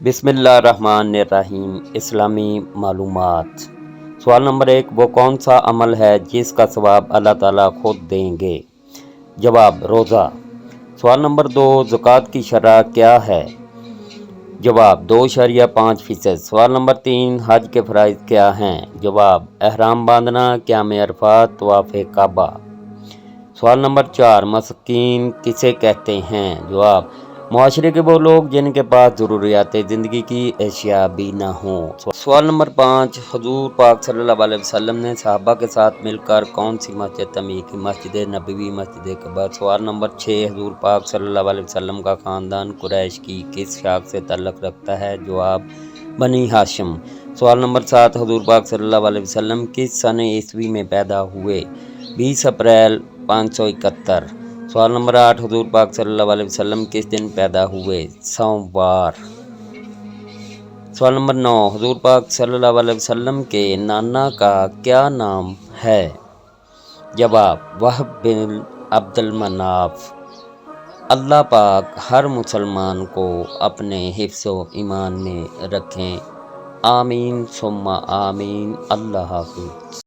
بسم اللہ الرحمن الرحیم۔ اسلامی معلومات۔ سوال نمبر 1، وہ کون سا عمل ہے جس کا ثواب اللہ تعالیٰ خود دیں گے؟ جواب، روزہ۔ سوال نمبر 2، زکوٰۃ کی شرح کیا ہے؟ جواب، 2.5%۔ سوال نمبر 3، حج کے فرائض کیا ہیں؟ جواب، احرام باندھنا، قیام عرفات، طواف کعبہ۔ سوال نمبر 4، مسکین کسے کہتے ہیں؟ جواب، معاشرے کے وہ لوگ جن کے پاس ضروریات زندگی کی اشیاء بھی نہ ہوں۔ سوال نمبر 5، حضور پاک صلی اللہ علیہ وسلم نے صحابہ کے ساتھ مل کر کون سی مسجد تعمیر کی؟ مسجد نبوی، مسجد قباء۔ سوال نمبر 6، حضور پاک صلی اللہ علیہ وسلم کا خاندان قریش کی کس شاخ سے تعلق رکھتا ہے؟ جواب، بنی ہاشم۔ سوال نمبر 7، حضور پاک صلی اللہ علیہ وسلم کس سن عیسوی میں پیدا ہوئے؟ 20 اپریل 571۔ سوال نمبر 8، حضور پاک صلی اللہ علیہ وسلم کس دن پیدا ہوئے؟ سوموار۔ سوال نمبر 9، حضور پاک صلی اللہ علیہ وسلم کے نانا کا کیا نام ہے؟ جواب، وہب بن عبد المناف۔ اللہ پاک ہر مسلمان کو اپنے حفظ و ایمان میں رکھیں، آمین ثم آمین۔ اللہ حافظ۔